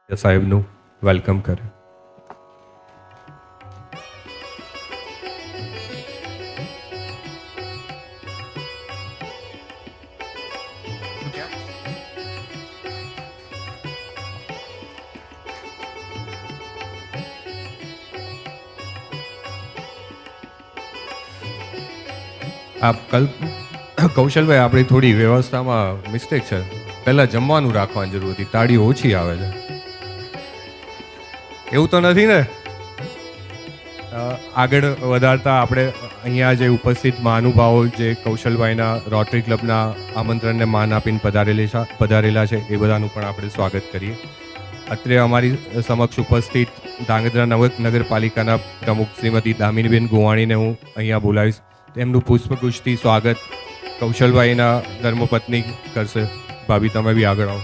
સાહેબનું વેલકમ કરે. કૌશલભાઈ, આપણી થોડી વ્યવસ્થામાં મિસ્ટેક છે. પહેલાં જમવાનું રાખવાની જરૂર હતી, તાળી ઓછી આવે છે. એવું તો નથી ને? આગળ વધારતા આપણે અહીંયા જે ઉપસ્થિત મહાનુભાવો જે કૌશલભાઈના રોટરી ક્લબના આમંત્રણને માન આપીને પધારેલા છે એ બધાનું પણ આપણે સ્વાગત કરીએ. અત્રે અમારી સમક્ષ ઉપસ્થિત ધાંગધ્રા નગરપાલિકાના પ્રમુખ શ્રીમતી દામિનીબેન ગોવાણીને હું અહીંયા બોલાવીશ. તેમનું પુષ્પગુચ્છથી સ્વાગત કૌશલભાઈના ધર્મપત્ની કરશે. ભાભી, તમે બી આગળ આવો.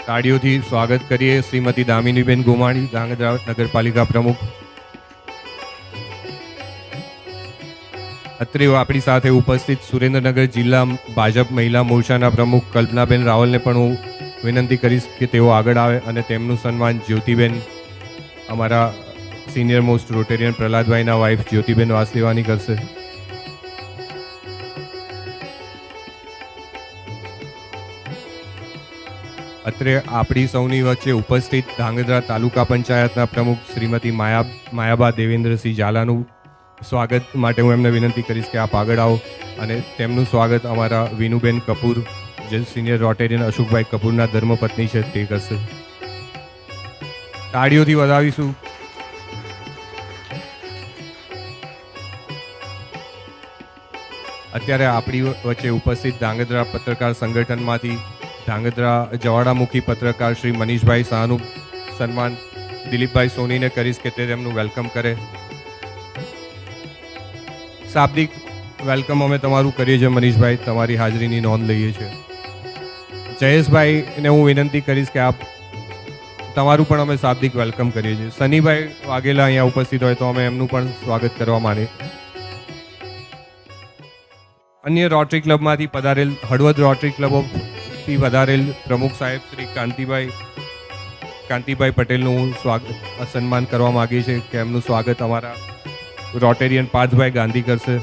તાળીઓથી સ્વાગત કરીએ શ્રીમતી દામિનીબેન ગોવાણી, ધાંગધ્રા નગરપાલિકા પ્રમુખ. અત્રે આપણી સાથે ઉપસ્થિત સુરેન્દ્રનગર જિલ્લા ભાજપ મહિલા મોરચાના પ્રમુખ કલ્પનાબેન રાવલને પણ હું વિનંતી કરીશ કે તેઓ આગળ આવે અને તેમનું સન્માન જ્યોતિબેન, અમારા સિનિયર મોસ્ટ રોટેરિયન પ્રહલાદભાઈના વાઇફ જ્યોતિબેન વાસદેવાની કરશે. અત્રે આપણી સૌની વચ્ચે ઉપસ્થિત ધાંગધ્રા તાલુકા પંચાયતના પ્રમુખ શ્રીમતી માયાબા દેવેન્દ્રસિંહ ઝાલાનું સ્વાગત માટે હું એમને વિનંતી કરીશ કે આપ આગળ આવો અને તેમનું સ્વાગત અમારા વિનુબેન કપૂર, જે સિનિયર રોટેરિયન અશોકભાઈ કપૂરના ધર્મપત્ની છે, તે કરશે. તાળીઓથી વધાવીશું. અત્યારે આપણી વચ્ચે ઉપસ્થિત ધાંગધ્રા પત્રકાર સંગઠનમાંથી ધાંગધ્રા જવાળામુખી પત્રકાર શ્રી મનીષભાઈ શાહનું સન્માન દિલીપભાઈ સોનીને કરીશ કે તે તેમનું વેલકમ કરે. શાબ્દિક વેલકમ અમે તમારું કરીએ છીએ મનીષભાઈ, તમારી હાજરીની નોંધ લઈએ છીએ. જયેશભાઈને હું વિનંતી કરીશ કે આપ તમારું પણ અમે શાબ્દિક વેલકમ કરીએ છીએ. સનીભાઈ વાઘેલા અહીંયા ઉપસ્થિત હોય તો અમે એમનું પણ સ્વાગત કરવા માનીએ. અન્ય રોટરી ક્લબમાંથી પધારેલ, હળવદ રોટરી ક્લબોથી પધારેલ પ્રમુખ સાહેબ શ્રી કાંતિભાઈ પટેલનું હું સન્માન કરવા માગીએ છીએ કે એમનું સ્વાગત અમારા રોટેરિયન પાર્થભાઈ ગાંધી કરશે.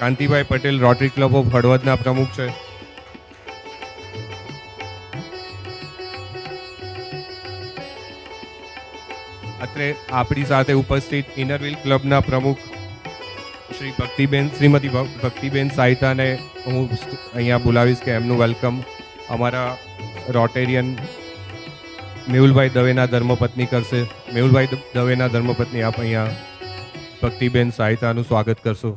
Kantibhai Patel Rotary Club of હળવદના પ્રમુખ છે. અત્રે આપણી સાથે ઉપસ્થિત ઇનરવિલ ક્લબના પ્રમુખ શ્રીમતી ભક્તિબેન સાહિતાને હું અહીંયા બોલાવીશ કે એમનું વેલકમ અમારા રોટેરિયન મેહુલભાઈ દવેના ધર્મપત્ની કરશે. મેહુલભાઈ દવેના ધર્મપત્ની, આપ અહીંયા ભક્તિબેન સાહિતાનું સ્વાગત કરશો.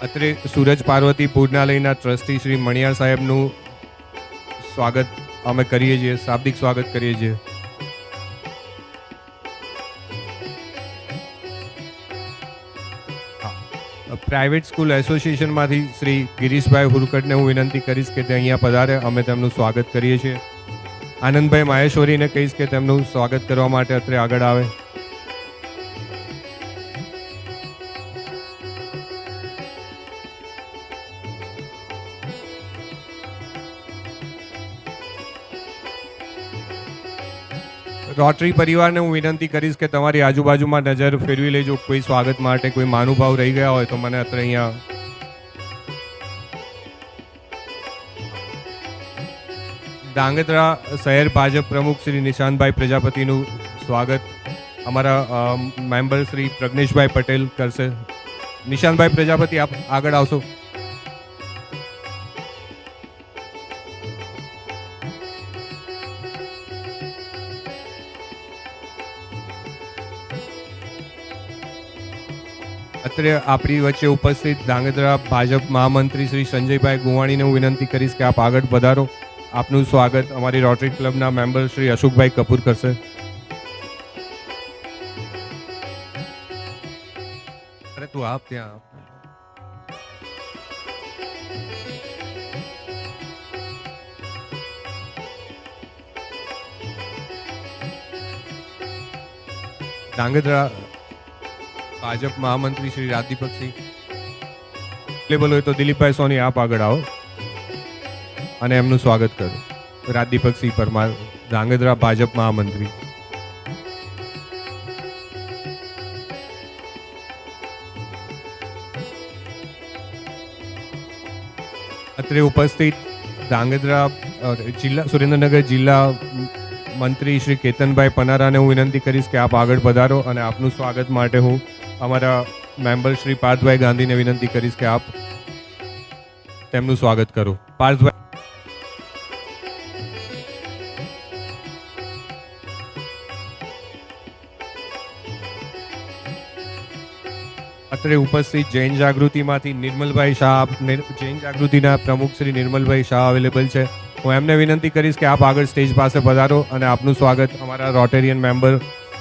અત્રે સૂરજ પાર્વતી ભોજનાલયના ટ્રસ્ટી શ્રી મણિયાર સાહેબનું સ્વાગત અમે કરીએ છીએ, શાબ્દિક સ્વાગત કરીએ છીએ. પ્રાઇવેટ સ્કૂલ એસોસિએશનમાંથી શ્રી ગિરીશભાઈ હુરકટને હું વિનંતી કરીશ કે તે અહીંયા પધારે. અમે તેમનું સ્વાગત કરીએ છીએ. આનંદભાઈ માહેશ્વરીને કહીશ કે તેમનું સ્વાગત કરવા માટે અત્રે આગળ આવે. રોટરી પરિવારને હું વિનંતી કરીશ કે તમારી આજુબાજુમાં નજર ફેરવી લેજો. કોઈ સ્વાગત માટે કોઈ મહાનુભાવ રહી ગયા હોય તો મને અત્યારે અહીંયા ધાંગધ્રા શહેર ભાજપ પ્રમુખ શ્રી નિશાંતભાઈ પ્રજાપતિનું સ્વાગત અમારા મેમ્બર શ્રી પ્રજ્ઞેશભાઈ પટેલ કરશે. નિશાંતભાઈ પ્રજાપતિ, આપ આગળ આવશો. અત્રે આપણી વચ્ચે ઉપસ્થિત ધાંગધ્રા ભાજપ મહામંત્રી શ્રી સંજયભાઈ ગોવાણીને હું વિનંતી કરીશ કે આપ આગળ પધારો. આપનું સ્વાગત અમારી રોટરી ક્લબના મેમ્બર શ્રી અશોકભાઈ કપૂર કરશે. અરે તું આપ ત્યાં ધાંગધ્રા ભાજપ મહામંત્રી શ્રી રાજદીપકસિંહ અવેલેબલ હોય તો દિલીપભાઈ સોની આપ આગળ આવો અને એમનું સ્વાગત કરો. રાજદીપકસિંહ પરમાર, ધાંગધ્રા ભાજપ મહામંત્રી. અત્રે ઉપસ્થિત ધાંગધ્રા જિલ્લા સુરેન્દ્રનગર જિલ્લા મંત્રી શ્રી કેતનભાઈ પનારાને હું વિનંતી કરીશ કે આપ આગળ પધારો અને આપનું સ્વાગત માટે હું અમારા મેમ્બર શ્રી પાર્થભાઈ ગાંધીને વિનંતી કરીશ કે આપ તેમનું સ્વાગત કરો. પાર્થભાઈ. અત્રે ઉપસ્થિત જૈન જાગૃતિમાંથી નિર્મલભાઈ શાહ, જૈન જાગૃતિના પ્રમુખ શ્રી નિર્મલભાઈ શાહ અવેલેબલ છે. હું એમને વિનંતી કરીશ કે આપ આગળ સ્ટેજ પાસે પધારો અને આપનું સ્વાગત અમારા રોટેરિયન મેમ્બર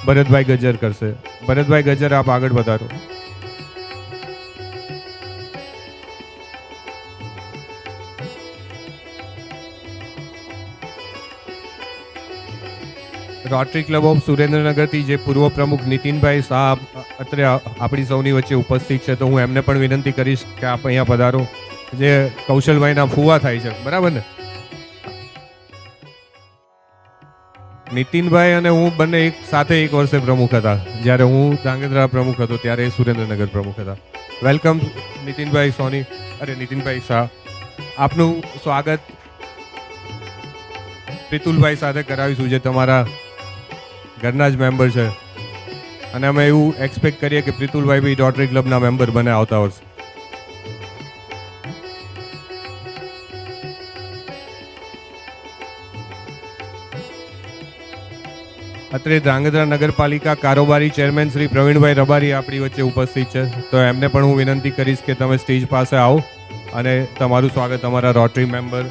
ભરતભાઈ ગજ્જર કરશે. ભરતભાઈ ગજ્જર, આપ આગળ પધારો. રોટરી ક્લબ ઓફ સુરેન્દ્રનગરથી જે પૂર્વ પ્રમુખ નીતિનભાઈ શાહ અત્રે આપણી સૌની વચ્ચે ઉપસ્થિત છે, તો હું એમને પણ વિનંતી કરીશ કે આપ અહીંયા પધારો. જે કૌશલભાઈના ફુવા થાય છે, બરાબર ને? નીતિનભાઈ અને હું બંને એક સાથે એક વર્ષે પ્રમુખ હતા. જ્યારે હું ધાંગધ્રા પ્રમુખ હતો ત્યારે એ સુરેન્દ્રનગર પ્રમુખ હતા. વેલકમ નીતિનભાઈ સોની, નીતિનભાઈ શાહ. આપનું સ્વાગત પ્રિતુલભાઈ સાથે કરાવીશું, જે તમારા ઘરના જ મેમ્બર છે, અને અમે એવું એક્સપેક્ટ કરીએ કે પ્રિતુલભાઈ બી રોટરી ક્લબના મેમ્બર બને આવતા વર્ષે. અત્રે ધાંગધ્રા નગરપાલિકા કારોબારી ચેરમેન શ્રી પ્રવીણભાઈ રબારી આપણી વચ્ચે ઉપસ્થિત છે, તો એમને પણ હું વિનંતી કરીશ કે તમે સ્ટેજ પાસે આવો અને તમારું સ્વાગત અમારા રોટરી મેમ્બર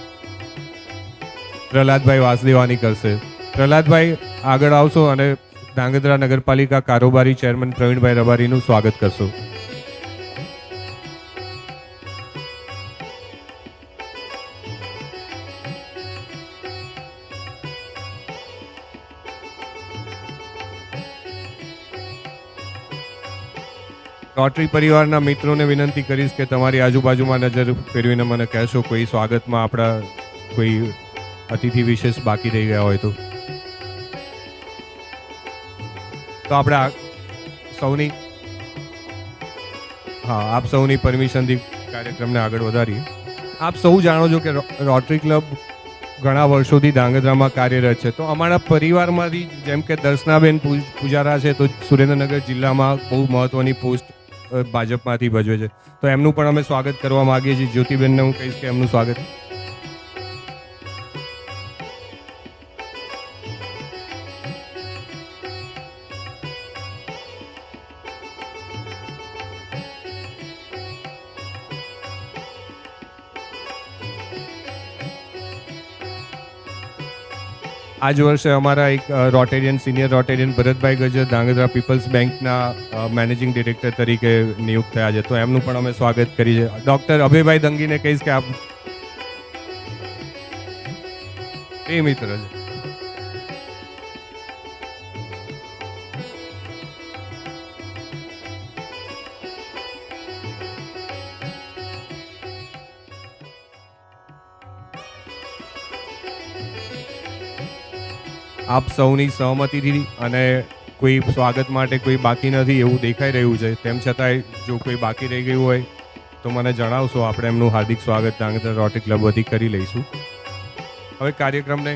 પ્રહલાદભાઈ વાસદેવાની કરશે. પ્રહલાદભાઈ આગળ આવશો અને ધાંગધ્રા નગરપાલિકા કારોબારી ચેરમેન પ્રવીણભાઈ રબારીનું સ્વાગત કરશો. રોટરી પરિવારના મિત્રોને વિનંતી કરીશ કે તમારી આજુબાજુમાં નજર ફેરવીને મને કહેશો કોઈ સ્વાગતમાં આપણા કોઈ અતિથિ વિશેષ બાકી રહી ગયા હોય તો આપણે સૌની આપ સૌની પરમિશનથી કાર્યક્રમને આગળ વધારીએ. આપ સૌ જાણો છો કે રોટરી ક્લબ ઘણા વર્ષોથી ધાંગધ્રામાં કાર્યરત છે. તો અમારા પરિવારમાંથી જેમ કે દર્શનાબેન પૂજારા છે, તો સુરેન્દ્રનગર જિલ્લામાં બહુ મહત્વની પોસ્ટ ભાજપમાંથી ભજવે છે, તો એમનું પણ અમે સ્વાગત કરવા માંગીએ છીએ. જ્યોતિબેનને હું કહીશ કે એમનું સ્વાગત. આજ વર્ષે અમારા એક Rotarian senior Rotarian Bharatbhai Gajjar Dhrangadhra people's બેંકના મેનેજિંગ ડિરેક્ટર તરીકે નિયુક્ત થયા છે, તો એમનું પણ અમે સ્વાગત કરીએ. ડૉક્ટર અભયભાઈ દંગીને કહીશ કે આપ એ મિત્ર છે. આપ સૌની સહમતિથી અને કોઈ સ્વાગત માટે કોઈ બાકી નથી એવું દેખાઈ રહ્યું છે, તેમ છતાંય જો કોઈ બાકી રહી ગયું હોય તો મને જણાવશો. આપણે એમનું હાર્દિક સ્વાગત ધાંગધ્રા રોટરી ક્લબ વતી કરી લઈશું. હવે કાર્યક્રમને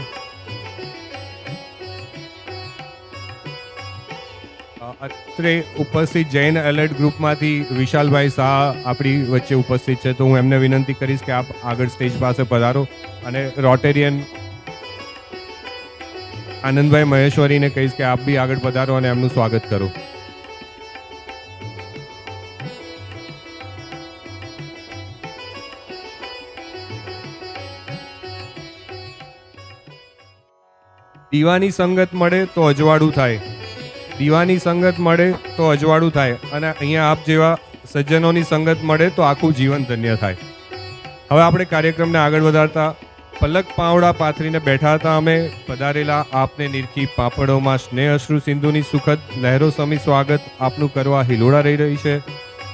અત્રે ઉપસ્થિત જૈન એલર્ટ ગ્રુપમાંથી વિશાલભાઈ શાહ આપણી વચ્ચે ઉપસ્થિત છે, તો હું એમને વિનંતી કરીશ કે આપ આગળ સ્ટેજ પાસે પધારો અને રોટેરિયન આનંદભાઈ મહેશ્વરીને કહીશ કે આપ બી આગળ પધારો અને એમનું સ્વાગત કરો. દીવાની સંગત મળે તો અજવાળું થાય, દીવાની સંગત મળે તો અજવાળું થાય, અને અહીંયા આપ જેવા સજ્જનોની સંગત મળે તો આખું જીવન ધન્ય થાય. હવે આપણે કાર્યક્રમને આગળ વધારતા પલક પાવડા પાથરીને બેઠા હતા અમે. પધારેલા આપને નિરખી પાપડોમાં સ્નેહ અશ્રુ સિંધુની સુખદ લહેરો સમી સ્વાગત આપનું કરવા હિલોડા રહી રહી છે.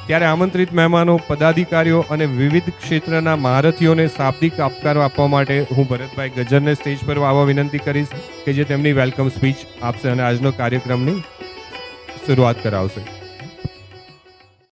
ત્યારે આમંત્રિત મહેમાનો, પદાધિકારીઓ અને વિવિધ ક્ષેત્રના મહારથીઓને શાબ્દિક આપકારો આપવા માટે હું ભરતભાઈ ગજ્જરને સ્ટેજ પર આવવા વિનંતી કરીશ કે જે તેમની વેલકમ સ્પીચ આપશે અને આજનો કાર્યક્રમની શરૂઆત કરાવશે.